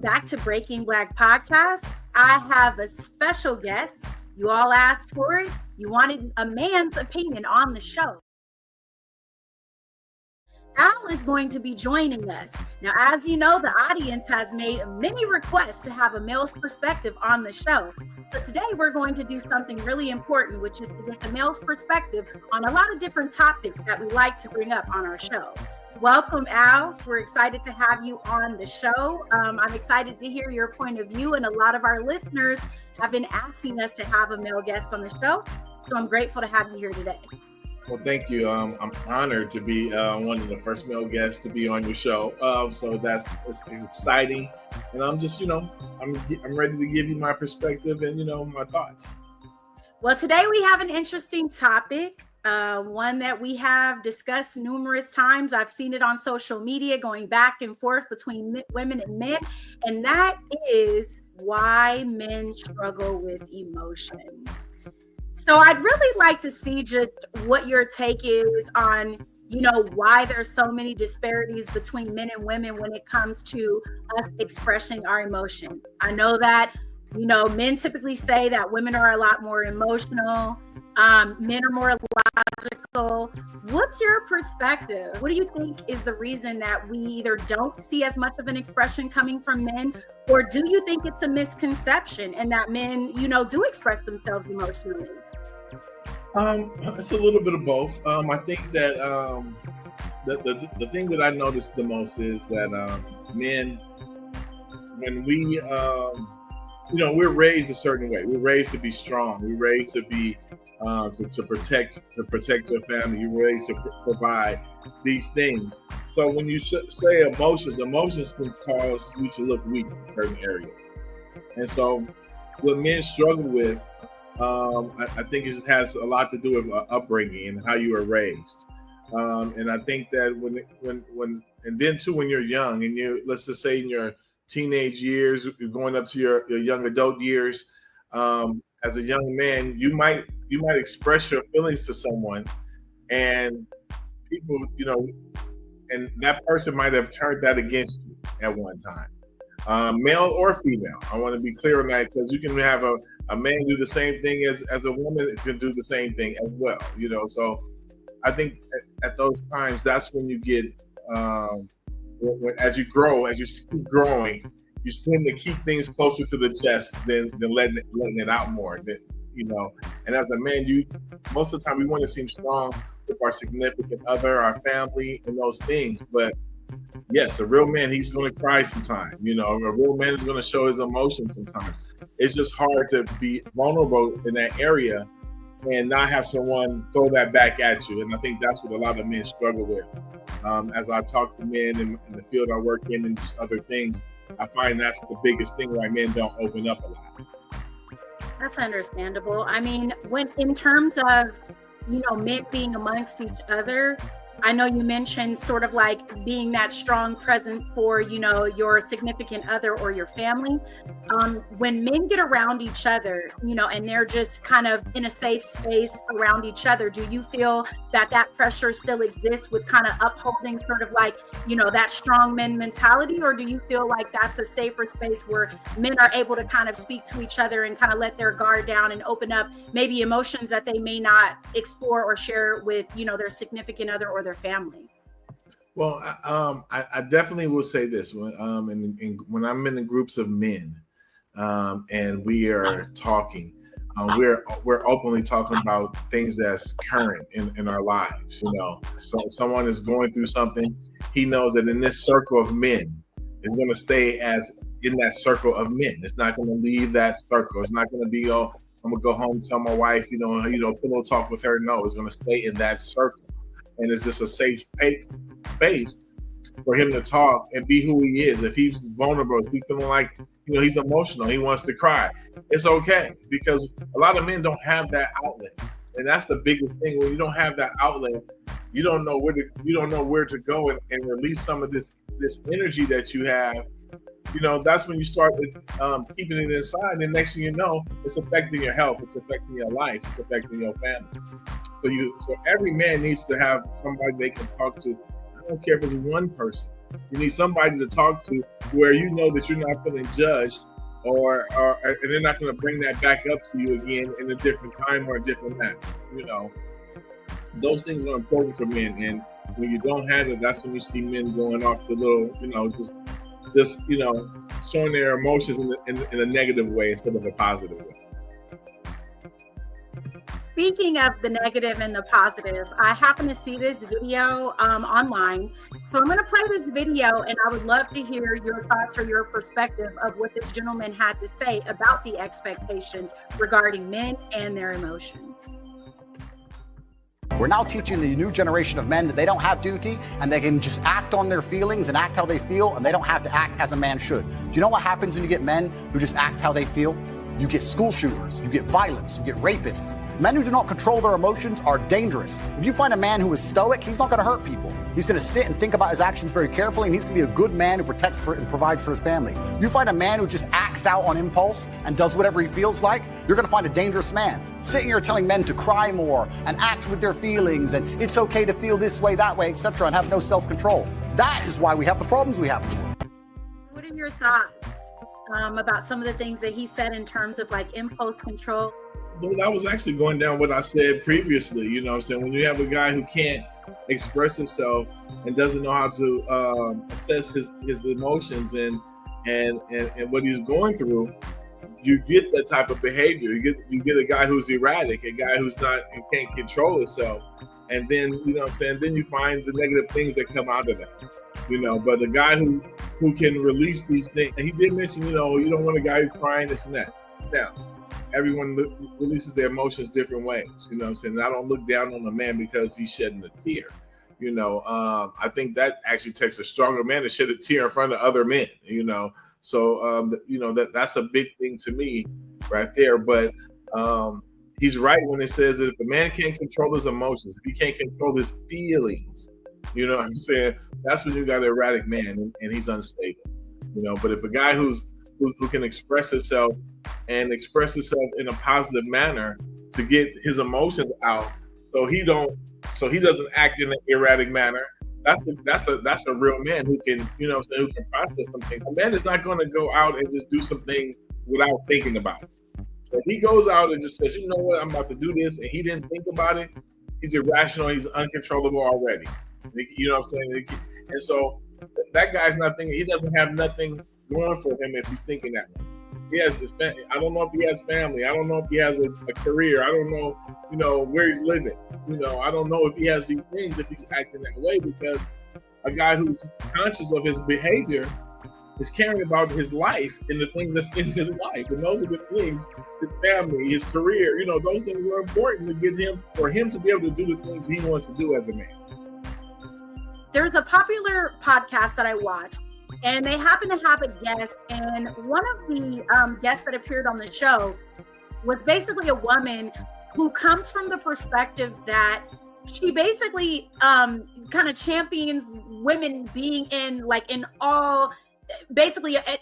back to Breaking Black Podcast. I have a special guest. You all asked for it. You wanted a man's opinion on the show. Al is going to be joining us. Now, as you know, the audience has made many requests to have a male's perspective on the show. So today we're going to do something really important, which is to get the male's perspective on a lot of different topics that we like to bring up on our show. Welcome, Al. We're excited to have you on the show. I'm excited to hear your point of view, and a lot of our listeners have been asking us to have a male guest on the show. So I'm grateful to have you here today. Well, thank you. I'm honored to be one of the first male guests to be on your show. So it's exciting, and I'm just, I'm ready to give you my perspective and my thoughts. Well, today we have an interesting topic. One that we have discussed numerous times. I've seen it on social media going back and forth between women and men, and that is why men struggle with emotion. So I'd really like to see just what your take is on, why there's so many disparities between men and women when it comes to us expressing our emotion. I know that men typically say that women are a lot more emotional. Men are more logical. What's your perspective? What do you think is the reason that we either don't see as much of an expression coming from men, or do you think it's a misconception and that men, do express themselves emotionally? It's a little bit of both. I think that the thing that I noticed the most is that men, when we we're raised a certain way. We're raised to be strong. We're raised to be to protect your family. You're raised to provide these things. So when you say emotions can cause you to look weak in certain areas. And so what men struggle with, I think it just has a lot to do with upbringing and how you were raised. And I think that when then too, when you're young and let's just say in your teenage years, you're going up to your young adult years, as a young man, you might express your feelings to someone, and people, and that person might have turned that against you at one time, male or female. I want to be clear on that, because you can have a man do the same thing as a woman can do the same thing as well. So I think at those times, that's when you get as you keep growing, you tend to keep things closer to the chest than letting it out more. And as a man, most of the time we want to seem strong with our significant other, our family, and those things. But yes, a real man, he's going to cry sometimes. A real man is going to show his emotions sometimes. It's just hard to be vulnerable in that area and not have someone throw that back at you. And I think that's what a lot of men struggle with. As I talk to men in the field I work in and just other things, I find that's the biggest thing why men don't open up a lot. That's understandable. I mean, when in terms of, men being amongst each other, I know you mentioned sort of like being that strong presence for, your significant other or your family. When men get around each other, and they're just kind of in a safe space around each other, do you feel that pressure still exists with kind of upholding sort of like, that strong men mentality? Or do you feel like that's a safer space where men are able to kind of speak to each other and kind of let their guard down and open up maybe emotions that they may not explore or share with, their significant other or their family? Well, I definitely will say this when when I'm in the groups of men, and we are talking, we're openly talking about things that's current in our lives. So if someone is going through something, he knows that in this circle of men, is going to stay as in that circle of men. It's not going to leave that circle. It's not going to be, I'm gonna go home and tell my wife, pillow talk with her. No, it's going to stay in that circle. And it's just a safe space for him to talk and be who he is. If he's vulnerable, if he's feeling like, he's emotional, he wants to cry, it's okay, because a lot of men don't have that outlet. And that's the biggest thing. When you don't have that outlet, you don't know where to go and release some of this energy that you have. That's when you start keeping it inside, and next thing you know, it's affecting your health, it's affecting your life, it's affecting your family. So every man needs to have somebody they can talk to. I don't care if it's one person. You need somebody to talk to where you know that you're not feeling judged, or and they're not going to bring that back up to you again in a different time or a different manner. You know, those things are important for men, and when you don't have it, that's when you see men going off the little, just showing their emotions in a negative way instead of a positive way. Speaking of the negative and the positive, I happen to see this video online. So I'm going to play this video, and I would love to hear your thoughts or your perspective of what this gentleman had to say about the expectations regarding men and their emotions. We're now teaching the new generation of men that they don't have duty and they can just act on their feelings and act how they feel, and they don't have to act as a man should. Do you know what happens when you get men who just act how they feel? You get school shooters, you get violence, you get rapists. Men who do not control their emotions are dangerous. If you find a man who is stoic, he's not going to hurt people. He's going to sit and think about his actions very carefully, and he's going to be a good man who protects and provides for his family. You find a man who just acts out on impulse and does whatever he feels like, you're going to find a dangerous man. Sitting here telling men to cry more and act with their feelings and it's okay to feel this way, that way, etc., and have no self-control. That is why we have the problems we have in the world. What are your thoughts about some of the things that he said in terms of like impulse control? Well, I was actually going down what I said previously. You know what I'm saying? When you have a guy who can't express himself and doesn't know how to assess his emotions and what he's going through, you get that type of behavior. You get a guy who's erratic, a guy who can't control himself, and then then you find the negative things that come out of that. But a guy who can release these things, and he did mention, you don't want a guy who's crying, this and that. Now, everyone releases their emotions different ways. And I don't look down on a man because he's shedding a tear. I think that actually takes a stronger man to shed a tear in front of other men. So that's a big thing to me right there. But he's right when it says that if a man can't control his emotions, if he can't control his feelings, you know what I'm saying? That's when you got an erratic man and he's unstable. But if a guy who can express himself and express himself in a positive manner to get his emotions out, so he doesn't act in an erratic manner, that's a real man who can, who can process something. A man is not going to go out and just do something without thinking about it. So if he goes out and just says, you know what, I'm about to do this, and he didn't think about it, he's irrational, he's uncontrollable already. You know what I'm saying? And so that guy's not thinking, he doesn't have nothing going for him if he's thinking that way. He has his family. I don't know if he has family. I don't know if he has a career. I don't know, where he's living. I don't know if he has these things if he's acting that way, because a guy who's conscious of his behavior is caring about his life and the things that's in his life. And those are the things, his family, his career, those things are important to get him, for him to be able to do the things he wants to do as a man. There's a popular podcast that I watched, and they happen to have a guest, and one of the guests that appeared on the show was basically a woman who comes from the perspective that she basically kind of champions women being in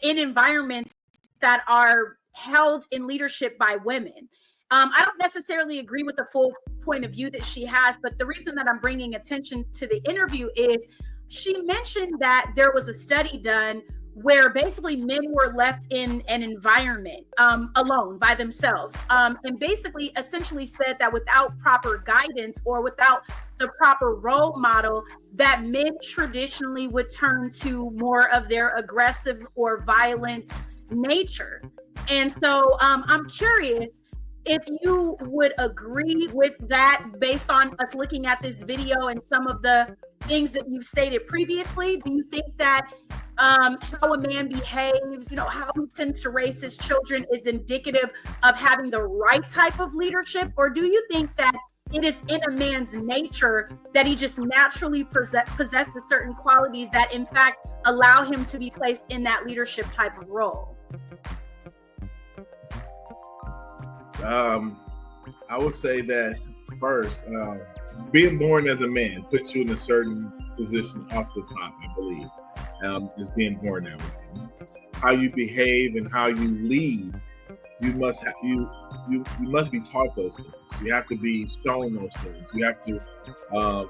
environments that are held in leadership by women. I don't necessarily agree with the full point of view that she has, but the reason that I'm bringing attention to the interview is she mentioned that there was a study done where basically men were left in an environment alone by themselves, and basically essentially said that without proper guidance or without the proper role model, that men traditionally would turn to more of their aggressive or violent nature. And so I'm curious if you would agree with that based on us looking at this video and some of the things that you've stated previously. Do you think that how a man behaves, how he tends to raise his children is indicative of having the right type of leadership? Or do you think that it is in a man's nature that he just naturally possesses certain qualities that in fact allow him to be placed in that leadership type of role? I would say that first, being born as a man puts you in a certain position off the top, I believe, is being born that way. How you behave and how you lead, you must be taught those things. You have to be shown those things. You have to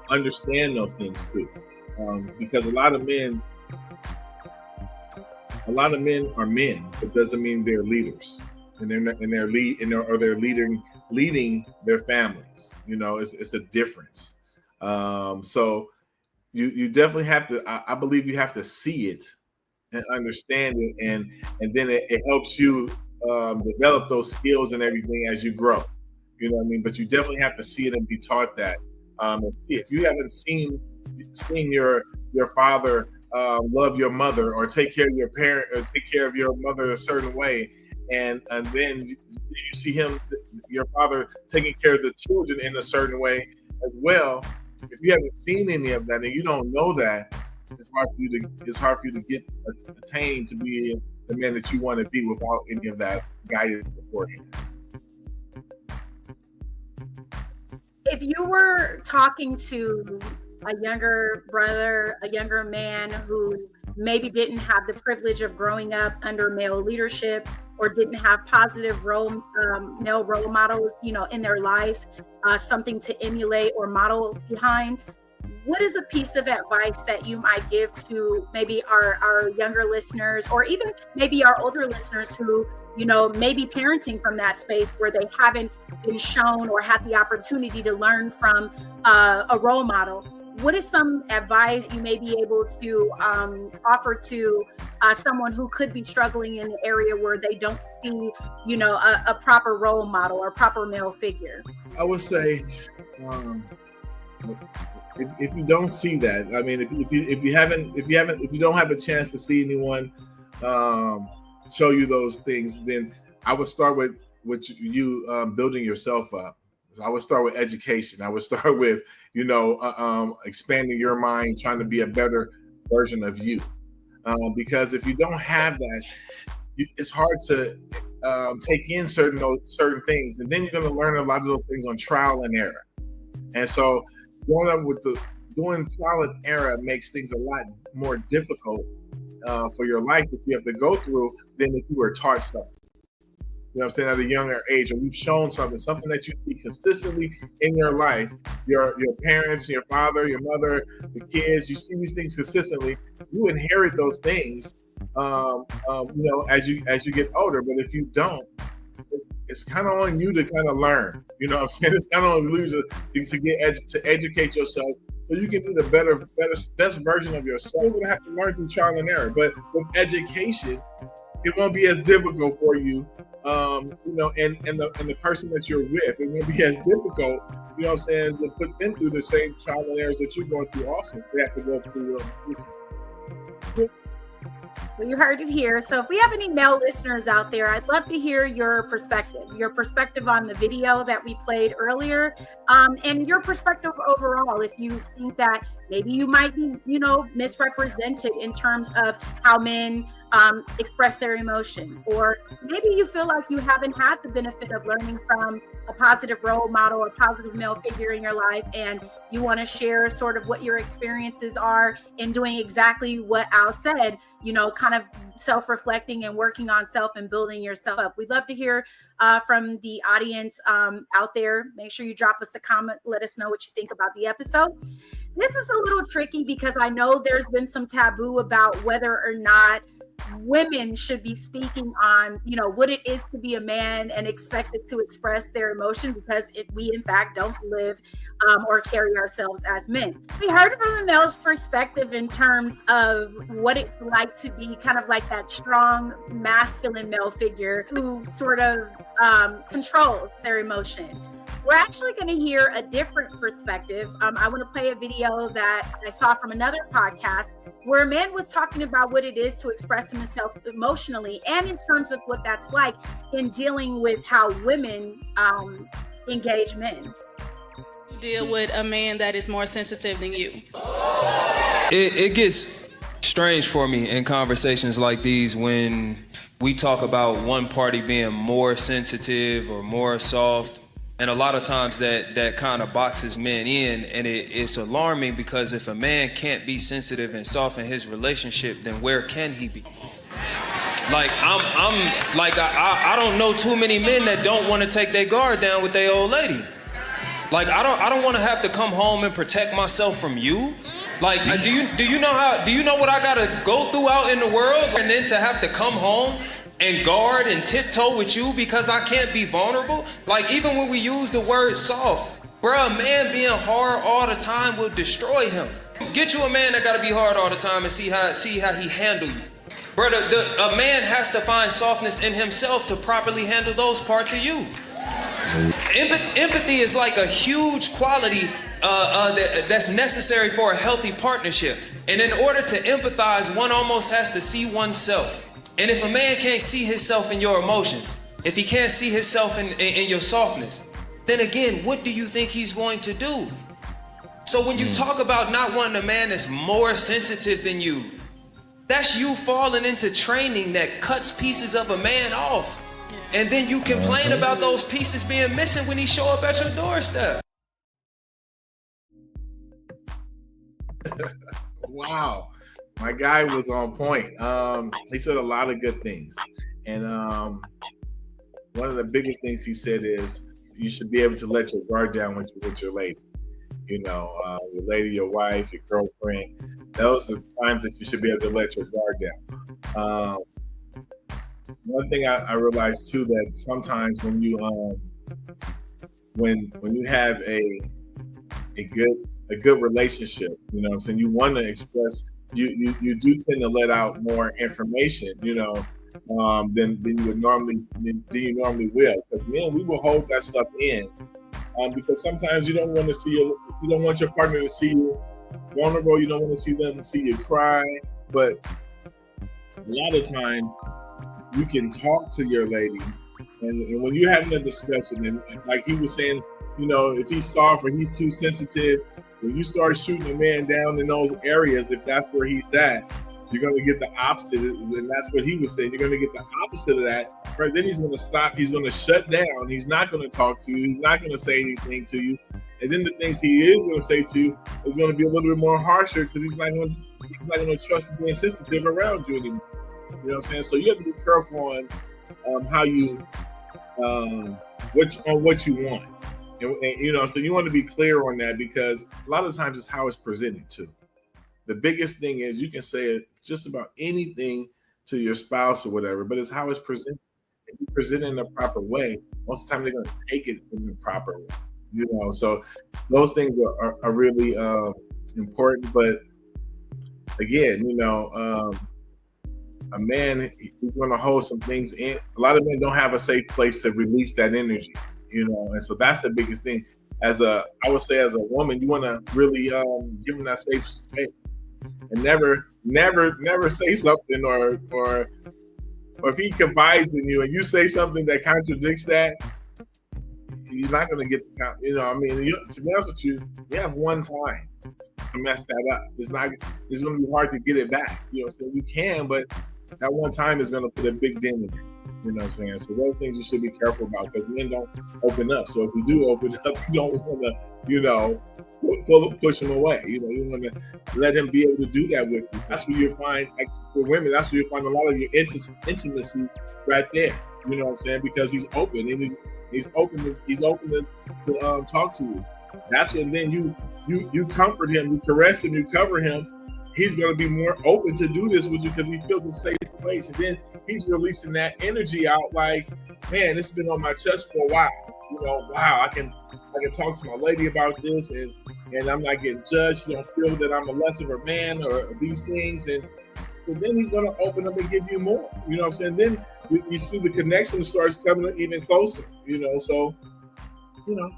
understand those things too, because a lot of men A lot of men are men, but doesn't mean they're leaders, and they're leading their families. You know, it's a difference. So you definitely have to. I believe you have to see it and understand it, and then it helps you develop those skills and everything as you grow. You know what I mean? But you definitely have to see it and be taught that. And see, if you haven't seen your father love your mother or take care of your parent or take care of your mother a certain way, and then you see your father taking care of the children in a certain way as well. If you haven't seen any of that and you don't know that, it's hard for you to get attained to be the man that you want to be without any of that guidance beforehand. If you were talking to a younger brother, a younger man who maybe didn't have the privilege of growing up under male leadership or didn't have positive male role models, in their life, something to emulate or model behind, what is a piece of advice that you might give to maybe our younger listeners, or even maybe our older listeners who, maybe parenting from that space where they haven't been shown or had the opportunity to learn from a role model? What is some advice you may be able to offer to someone who could be struggling in the area where they don't see, a proper role model or proper male figure? I would say, if you don't see that, I mean, if you don't have a chance to see anyone show you those things, then I would start with you building yourself up. I would start with education. I would start with, expanding your mind, trying to be a better version of you. Because if you don't have that, it's hard to take in certain things, and then you're going to learn a lot of those things on trial and error. And so, growing up doing trial and error makes things a lot more difficult for your life that you have to go through than if you were taught something. You know what I'm saying? At a younger age, or you've shown something that you see consistently in your life, your parents, your father, your mother, the kids, you see these things consistently, you inherit those things, as you get older. But if you don't, it's kind of on you to kind of learn. You know what I'm saying? It's kind of on you to educate yourself so you can be the best version of yourself. You're going to have to learn through trial and error. But with education, it won't be as difficult for you, and the person that you're with, it won't be as difficult, you know what I'm saying, to put them through the same trial and errors that you're going through also. They have to go through Well, you heard it here. So if we have any male listeners out there, I'd love to hear your perspective on the video that we played earlier, and your perspective overall. If you think that maybe you might be, misrepresented in terms of how men express their emotion, or maybe you feel like you haven't had the benefit of learning from a positive role model or positive male figure in your life, and you want to share sort of what your experiences are in doing exactly what Al said, kind of self-reflecting and working on self and building yourself up. We'd love to hear from the audience out there. Make sure you drop us a comment. Let us know what you think about the episode. This is a little tricky because I know there's been some taboo about whether or not women should be speaking on, what it is to be a man and expected to express their emotion, because we in fact don't live or carry ourselves as men. We heard from the male's perspective in terms of what it's like to be kind of like that strong masculine male figure who sort of controls their emotion. We're actually going to hear a different perspective. I want to play a video that I saw from another podcast where a man was talking about what it is to express himself emotionally, and in terms of what that's like in dealing with how women engage men. You deal with a man that is more sensitive than you. It gets strange for me in conversations like these when we talk about one party being more sensitive or more soft. And a lot of times that kind of boxes men in, and it's alarming, because if a man can't be sensitive and soft in his relationship, then where can he be? Like I don't know too many men that don't want to take their guard down with their old lady. Like I don't want to have to come home and protect myself from you. Like, do you know what I gotta go through out in the world, and then to have to come home and guard and tiptoe with you because I can't be vulnerable? Like, even when we use the word soft, bruh, a man being hard all the time will destroy him. Get you a man that gotta be hard all the time and see how he handle you. Brother, a man has to find softness in himself to properly handle those parts of you. Empathy is like a huge quality that's necessary for a healthy partnership. And in order to empathize, one almost has to see oneself. And if a man can't see himself in your emotions, if he can't see himself in your softness, then again, what do you think he's going to do? So when you talk about not wanting a man that's more sensitive than you, that's you falling into training that cuts pieces of a man off. And then you complain about those pieces being missing when he show up at your doorstep. Wow. My guy was on point. He said a lot of good things. And one of the biggest things he said is you should be able to let your guard down with your lady. You know, your lady, your wife, your girlfriend. Those are times that you should be able to let your guard down. One thing I realized too, that sometimes when you when you have a good relationship, you know what I'm saying, you want to express, you do tend to let out more information, you know, than you normally will. Because men, we will hold that stuff in, because sometimes you don't want to see you don't want your partner to see you vulnerable. You don't want to see them see you cry. But a lot of times you can talk to your lady, and when you're having a discussion, and like he was saying, you know, if he's soft or he's too sensitive, when you start shooting a man down in those areas, if that's where he's at, you're going to get the opposite. And that's what he was saying. You're going to get the opposite of that. Right? Then he's going to stop. He's going to shut down. He's not going to talk to you. He's not going to say anything to you. And then the things he is going to say to you is going to be a little bit more harsher, because he's not going to trust being sensitive around you anymore. You know what I'm saying? So you have to be careful on how you what you want. And, you know, so you want to be clear on that, because a lot of times it's how it's presented too. The biggest thing is you can say just about anything to your spouse or whatever, but it's how it's presented. If you present it in the proper way, most of the time they're going to take it in the proper way. You know, so those things are really important. But again, you know, a man, he's going to hold some things in. A lot of men don't have a safe place to release that energy. You know, and so that's the biggest thing. I would say as a woman, you want to really give him that safe space, and never say something or if he confides in you and you say something that contradicts that, you're not going to get the, you know, I mean, to be honest with you, you have one time to mess that up. It's going to be hard to get it back. You know, so you can, but that one time is going to put a big dent in it. You know what I'm saying? So those things you should be careful about, because men don't open up. So if you do open up, you don't want to, you know, push him away. You know, you want to let him be able to do that with you. That's where you find, like, for women, that's where you find a lot of your intimacy right there. You know what I'm saying? Because he's open, and he's open to talk to you. That's when then you comfort him, you caress him, you cover him. He's going to be more open to do this with you because he feels a safe place. And then he's releasing that energy out like, man, this has been on my chest for a while. You know, wow, I can talk to my lady about this, and I'm not getting judged. You don't feel that I'm a less of a man or these things. And so then he's going to open up and give you more. You know what I'm saying? Then you see the connection starts coming even closer. You know, so, you know,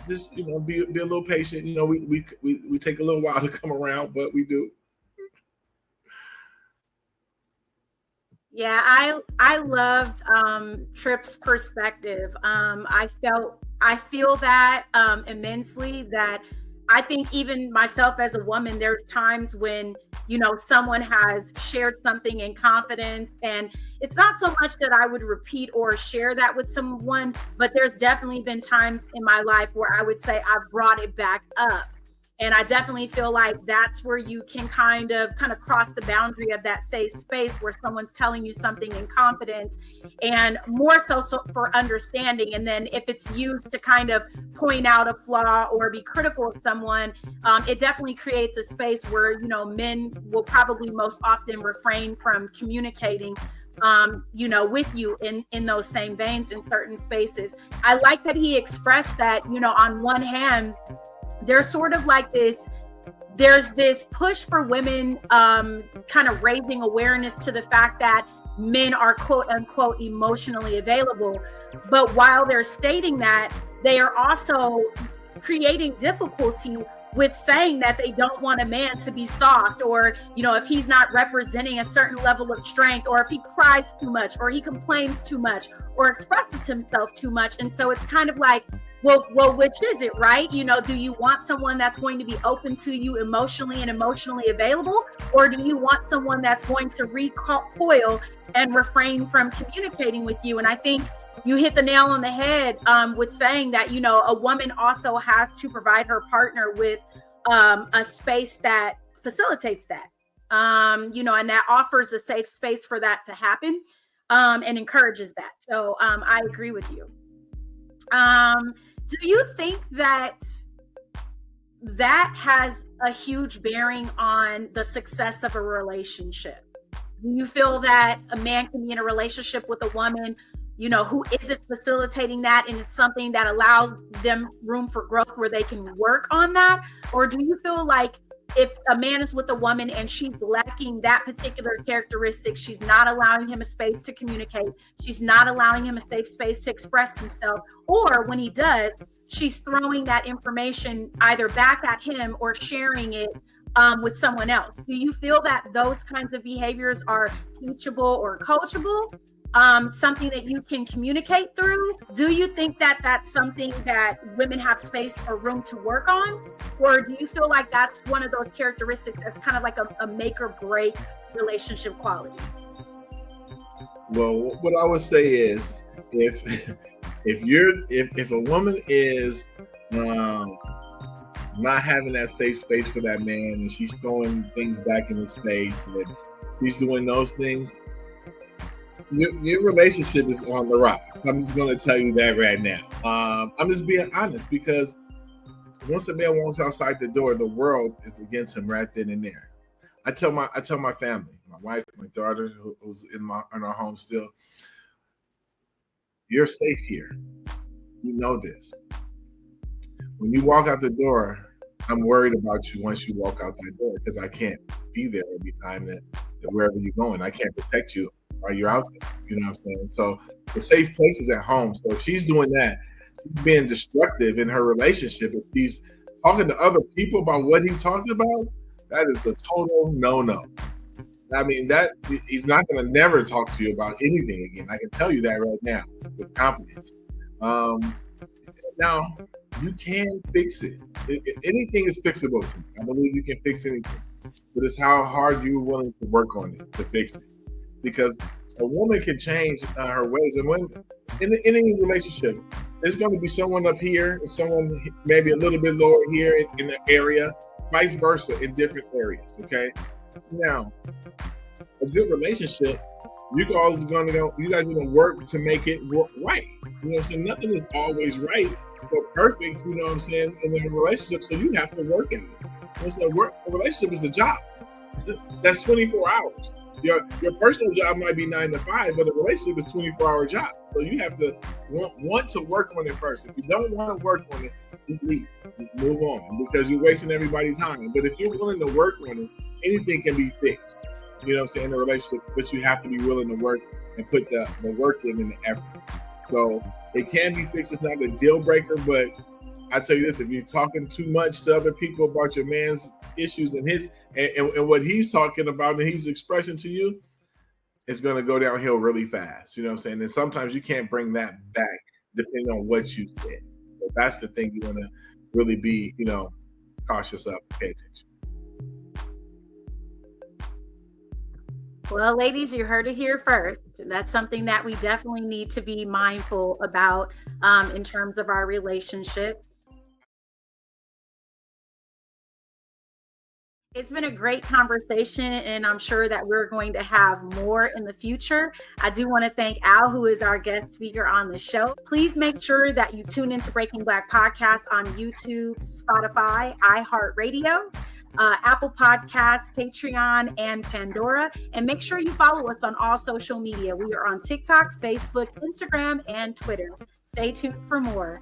just, you know, be a little patient. You know, we take a little while to come around, but we do. Yeah, I loved Tripp's perspective. I feel that immensely. That I think even myself as a woman, there's times when, you know, someone has shared something in confidence, and it's not so much that I would repeat or share that with someone, but there's definitely been times in my life where I would say I've brought it back up And I definitely feel like that's where you can kind of cross the boundary of that safe space where someone's telling you something in confidence, and more so for understanding. And then if it's used to kind of point out a flaw or be critical of someone, it definitely creates a space where, men will probably most often refrain from communicating with you in those same veins in certain spaces. I like that he expressed that, on one hand, there's sort of like there's this push for women, kind of raising awareness to the fact that men are quote unquote emotionally available. But while they're stating that, they are also creating difficulty with saying that they don't want a man to be soft, or if he's not representing a certain level of strength, or if he cries too much, or he complains too much, or expresses himself too much. And so it's kind of like, well, which is it, right? Do you want someone that's going to be open to you emotionally and emotionally available, or do you want someone that's going to recoil and refrain from communicating with you? And I think you hit the nail on the head with saying that, a woman also has to provide her partner with a space that facilitates that, and that offers a safe space for that to happen, and encourages that. So I agree with you. Do you think that has a huge bearing on the success of a relationship? Do you feel that a man can be in a relationship with a woman who isn't facilitating that, and it's something that allows them room for growth where they can work on that? Or do you feel like if a man is with a woman and she's lacking that particular characteristic, she's not allowing him a space to communicate, she's not allowing him a safe space to express himself, or when he does, she's throwing that information either back at him or sharing it with someone else? Do you feel that those kinds of behaviors are teachable or coachable? Something that you can communicate through? Do you think that that's something that women have space or room to work on? Or do you feel like that's one of those characteristics that's kind of like a make or break relationship quality? Well, what I would say is, if a woman is not having that safe space for that man, and she's throwing things back in his face, and she's doing those things, your relationship is on the rocks. I'm just going to tell you that right now. I'm just being honest, because once a man walks outside the door, the world is against him right then and there. I tell my family, my wife, my daughter, who's in our home still, you're safe here. You know this. When you walk out the door, I'm worried about you once you walk out that door, because I can't be there every time that wherever you're going. I can't protect you while you're out there. You know what I'm saying? So the safe place is at home. So if she's doing that, she's being destructive in her relationship. If she's talking to other people about what he talked about, that is the total no-no. I mean, that he's not going to never talk to you about anything again. I can tell you that right now with confidence. Now, you can fix it. Anything is fixable to me. I believe you can fix anything. But it's how hard you're willing to work on it to fix it. Because a woman can change her ways. And when in any relationship, there's going to be someone up here and someone maybe a little bit lower here in the area, vice versa in different areas, okay? Now, a good relationship, you guys are going to work to make it right. You know what I'm saying? Nothing is always right or perfect, you know what I'm saying, in a relationship, so you have to work at it. You know, a relationship is a job. That's 24 hours. Your personal job might be 9 to 5, but a relationship is 24-hour job. So you have to want to work on it first. If you don't want to work on it, just leave. Just move on, because you're wasting everybody's time. But if you're willing to work on it, anything can be fixed. You know what I'm saying, in a relationship, but you have to be willing to work and put the work in and the effort. So it can be fixed. It's not a deal breaker, but I tell you this, if you're talking too much to other people about your man's issues and and what he's talking about and he's expressing to you, it's going to go downhill really fast. You know what I'm saying? And sometimes you can't bring that back depending on what you said. So that's the thing you want to really be, cautious of, pay attention. Well, ladies, you heard it here first. That's something that we definitely need to be mindful about in terms of our relationship. It's been a great conversation, and I'm sure that we're going to have more in the future. I do want to thank Al, who is our guest speaker on the show. Please make sure that you tune into Breaking Black Podcast on YouTube, Spotify, iHeartRadio, Apple Podcasts, Patreon, and Pandora. And make sure you follow us on all social media. We are on TikTok, Facebook, Instagram, and Twitter. Stay tuned for more.